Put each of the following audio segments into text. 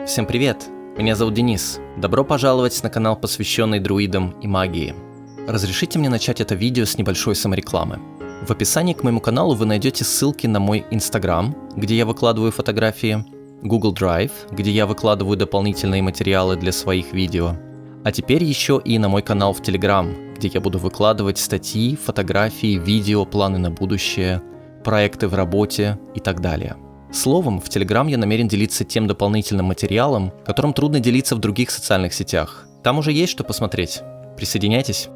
Всем привет! Меня зовут Денис. Добро пожаловать на канал, посвященный друидам и магии. Разрешите мне начать это видео с небольшой саморекламы. В описании к моему каналу вы найдете ссылки на мой Instagram, где я выкладываю фотографии, Google Drive, где я выкладываю дополнительные материалы для своих видео, а теперь еще и на мой канал в Telegram, где я буду выкладывать статьи, фотографии, видео, планы на будущее, проекты в работе и так далее. Словом, в Telegram я намерен делиться тем дополнительным материалом, которым трудно делиться в других социальных сетях. Там уже есть что посмотреть. Присоединяйтесь.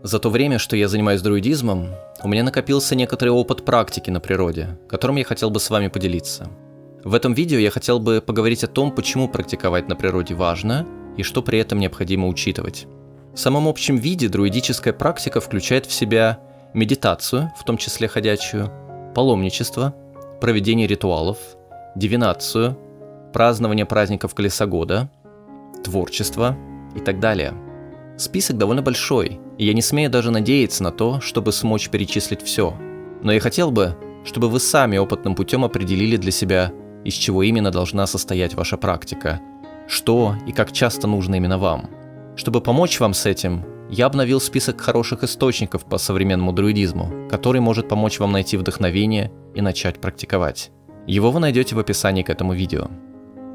За то время, что я занимаюсь друидизмом, у меня накопился некоторый опыт практики на природе, которым я хотел бы с вами поделиться. В этом видео я хотел бы поговорить о том, почему практиковать на природе важно и что при этом необходимо учитывать. В самом общем виде друидическая практика включает в себя медитацию, в том числе ходячую, паломничество, проведение ритуалов, дивинацию, празднование праздников Колеса года, творчество и так далее. Список довольно большой, и я не смею даже надеяться на то, чтобы смочь перечислить все. Но я хотел бы, чтобы вы сами опытным путем определили для себя, из чего именно должна состоять ваша практика, что и как часто нужно именно вам. Чтобы помочь вам с этим, я обновил список хороших источников по современному друидизму, который может помочь вам найти вдохновение и начать практиковать. Его вы найдете в описании к этому видео.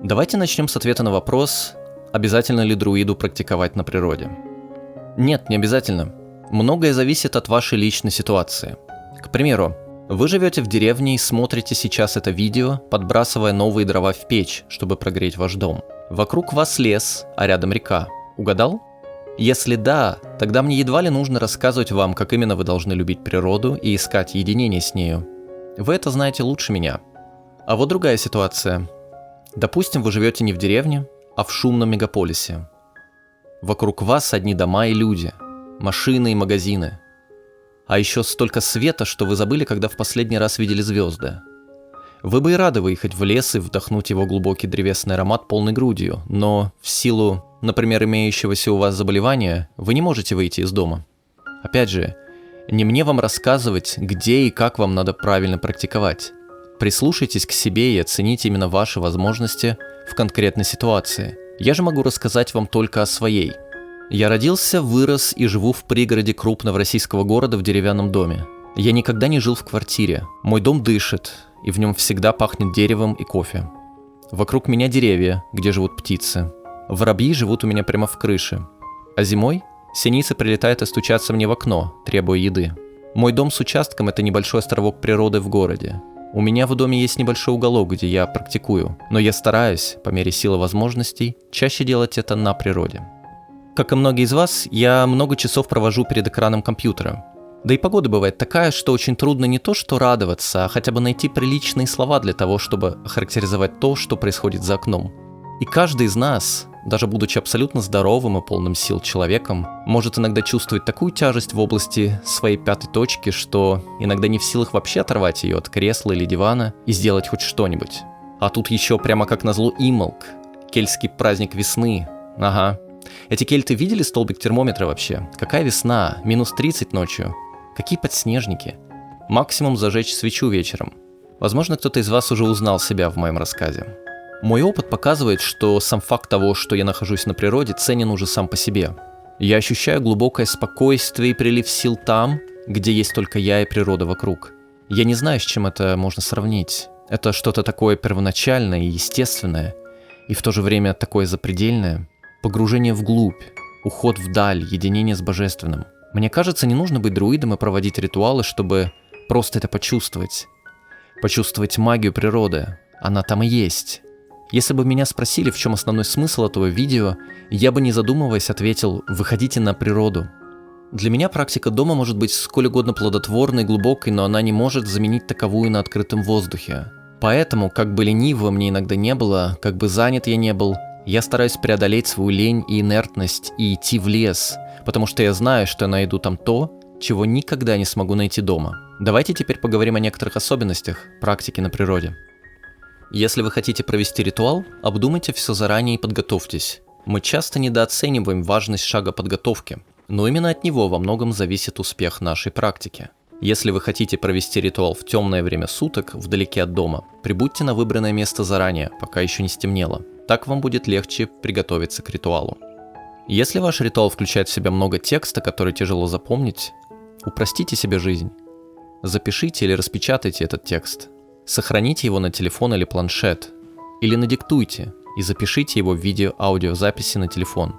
Давайте начнем с ответа на вопрос, обязательно ли друиду практиковать на природе. Нет, не обязательно. Многое зависит от вашей личной ситуации. К примеру, вы живете в деревне и смотрите сейчас это видео, подбрасывая новые дрова в печь, чтобы прогреть ваш дом. Вокруг вас лес, а рядом река. Угадал? Если да, тогда мне едва ли нужно рассказывать вам, как именно вы должны любить природу и искать единение с нею. Вы это знаете лучше меня. А вот другая ситуация. Допустим, вы живете не в деревне, а в шумном мегаполисе. Вокруг вас одни дома и люди, машины и магазины. А еще столько света, что вы забыли, когда в последний раз видели звезды. Вы бы и рады выехать в лес и вдохнуть его глубокий древесный аромат полной грудью, но в силу, например, имеющегося у вас заболевания, вы не можете выйти из дома. Опять же, не мне вам рассказывать, где и как вам надо правильно практиковать. Прислушайтесь к себе и оцените именно ваши возможности в конкретной ситуации. Я же могу рассказать вам только о своей. Я родился, вырос и живу в пригороде крупного российского города в деревянном доме. Я никогда не жил в квартире. Мой дом дышит, и в нем всегда пахнет деревом и кофе. Вокруг меня деревья, где живут птицы. Воробьи живут у меня прямо в крыше. А зимой синицы прилетают и стучатся мне в окно, требуя еды. Мой дом с участком – это небольшой островок природы в городе. У меня в доме есть небольшой уголок, где я практикую, но я стараюсь, по мере силы возможностей, чаще делать это на природе. Как и многие из вас, я много часов провожу перед экраном компьютера. Да и погода бывает такая, что очень трудно не то что радоваться, а хотя бы найти приличные слова для того, чтобы охарактеризовать то, что происходит за окном. И каждый из нас, даже будучи абсолютно здоровым и полным сил человеком, может иногда чувствовать такую тяжесть в области своей пятой точки, что иногда не в силах вообще оторвать ее от кресла или дивана и сделать хоть что-нибудь. А тут еще прямо как назло Имолк, кельтский праздник весны. Ага. Эти кельты видели столбик термометра вообще? Какая весна? Минус 30 ночью. Какие подснежники? Максимум зажечь свечу вечером. Возможно, кто-то из вас уже узнал себя в моем рассказе. Мой опыт показывает, что сам факт того, что я нахожусь на природе, ценен уже сам по себе. Я ощущаю глубокое спокойствие и прилив сил там, где есть только я и природа вокруг. Я не знаю, с чем это можно сравнить. Это что-то такое первоначальное и естественное, и в то же время такое запредельное. Погружение вглубь, уход вдаль, единение с божественным. Мне кажется, не нужно быть друидом и проводить ритуалы, чтобы просто это почувствовать. Почувствовать магию природы. Она там и есть. Если бы меня спросили, в чем основной смысл этого видео, я бы, не задумываясь, ответил: выходите на природу. Для меня практика дома может быть сколь угодно плодотворной и глубокой, но она не может заменить таковую на открытом воздухе. Поэтому, как бы лениво мне иногда не было, как бы занят я не был, я стараюсь преодолеть свою лень и инертность и идти в лес, потому что я знаю, что я найду там то, чего никогда не смогу найти дома. Давайте теперь поговорим о некоторых особенностях практики на природе. Если вы хотите провести ритуал, обдумайте все заранее и подготовьтесь. Мы часто недооцениваем важность шага подготовки, но именно от него во многом зависит успех нашей практики. Если вы хотите провести ритуал в темное время суток, вдалеке от дома, прибудьте на выбранное место заранее, пока еще не стемнело. Так вам будет легче приготовиться к ритуалу. Если ваш ритуал включает в себя много текста, который тяжело запомнить, упростите себе жизнь. Запишите или распечатайте этот текст. Сохраните его на телефон или планшет. Или надиктуйте и запишите его в виде аудиозаписи на телефон.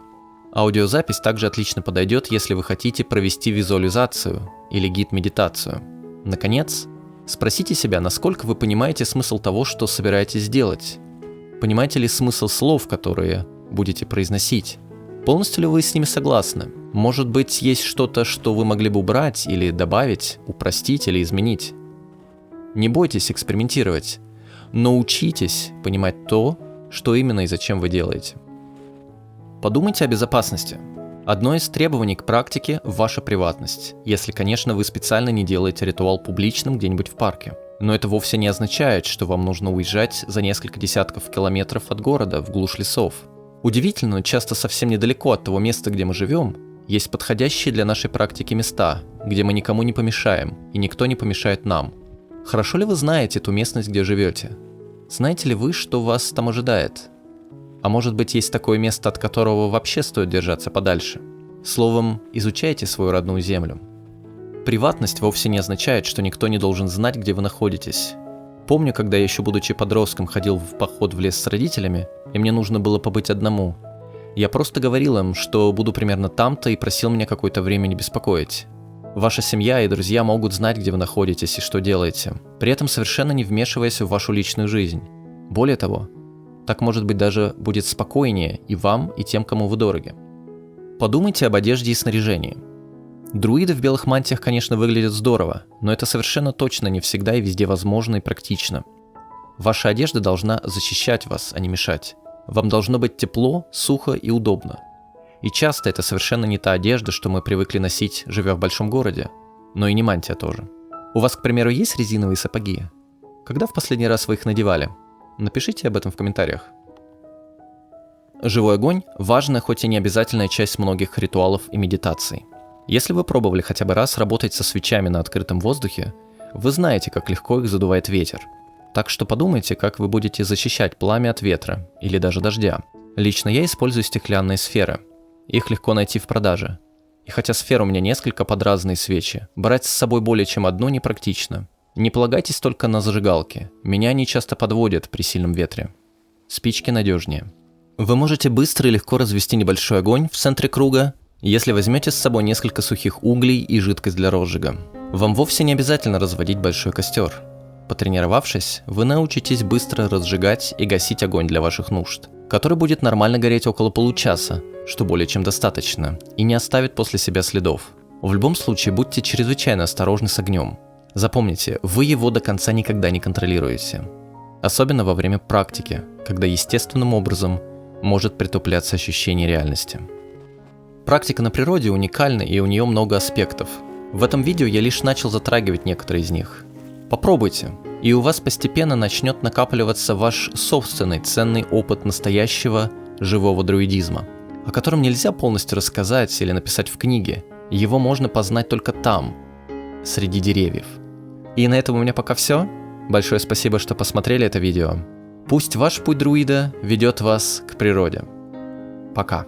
Аудиозапись также отлично подойдет, если вы хотите провести визуализацию или гид-медитацию. Наконец, спросите себя, насколько вы понимаете смысл того, что собираетесь делать. Понимаете ли смысл слов, которые будете произносить? Полностью ли вы с ними согласны? Может быть, есть что-то, что вы могли бы убрать или добавить, упростить или изменить? Не бойтесь экспериментировать, но учитесь понимать то, что именно и зачем вы делаете. Подумайте о безопасности. Одно из требований к практике – ваша приватность, если, конечно, вы специально не делаете ритуал публичным где-нибудь в парке. Но это вовсе не означает, что вам нужно уезжать за несколько десятков километров от города в глушь лесов. Удивительно, но часто совсем недалеко от того места, где мы живем, есть подходящие для нашей практики места, где мы никому не помешаем, и никто не помешает нам. Хорошо ли вы знаете ту местность, где живете? Знаете ли вы, что вас там ожидает? А может быть, есть такое место, от которого вообще стоит держаться подальше? Словом, изучайте свою родную землю. Приватность вовсе не означает, что никто не должен знать, где вы находитесь. Помню, когда я еще будучи подростком ходил в поход в лес с родителями, и мне нужно было побыть одному. Я просто говорил им, что буду примерно там-то, и просил меня какое-то время не беспокоить. Ваша семья и друзья могут знать, где вы находитесь и что делаете, при этом совершенно не вмешиваясь в вашу личную жизнь. Более того, так, может быть, даже будет спокойнее и вам, и тем, кому вы дороги. Подумайте об одежде и снаряжении. Друиды в белых мантиях, конечно, выглядят здорово, но это совершенно точно не всегда и везде возможно и практично. Ваша одежда должна защищать вас, а не мешать. Вам должно быть тепло, сухо и удобно. И часто это совершенно не та одежда, что мы привыкли носить, живя в большом городе, но и не мантия тоже. У вас, к примеру, есть резиновые сапоги? Когда в последний раз вы их надевали? Напишите об этом в комментариях. Живой огонь – важная, хоть и не обязательная часть многих ритуалов и медитаций. Если вы пробовали хотя бы раз работать со свечами на открытом воздухе, вы знаете, как легко их задувает ветер. Так что подумайте, как вы будете защищать пламя от ветра или даже дождя. Лично я использую стеклянные сферы. Их легко найти в продаже. И хотя сфер у меня несколько под разные свечи, брать с собой более чем одну непрактично. Не полагайтесь только на зажигалки. Меня они часто подводят при сильном ветре. Спички надежнее. Вы можете быстро и легко развести небольшой огонь в центре круга, если возьмете с собой несколько сухих углей и жидкость для розжига. Вам вовсе не обязательно разводить большой костер. Потренировавшись, вы научитесь быстро разжигать и гасить огонь для ваших нужд, который будет нормально гореть около получаса, что более чем достаточно, и не оставит после себя следов. В любом случае, будьте чрезвычайно осторожны с огнем. Запомните, вы его до конца никогда не контролируете. Особенно во время практики, когда естественным образом может притупляться ощущение реальности. Практика на природе уникальна, и у нее много аспектов. В этом видео я лишь начал затрагивать некоторые из них. Попробуйте, и у вас постепенно начнет накапливаться ваш собственный ценный опыт настоящего живого друидизма, о котором нельзя полностью рассказать или написать в книге. Его можно познать только там, среди деревьев. И на этом у меня пока все. Большое спасибо, что посмотрели это видео. Пусть ваш путь друида ведет вас к природе. Пока.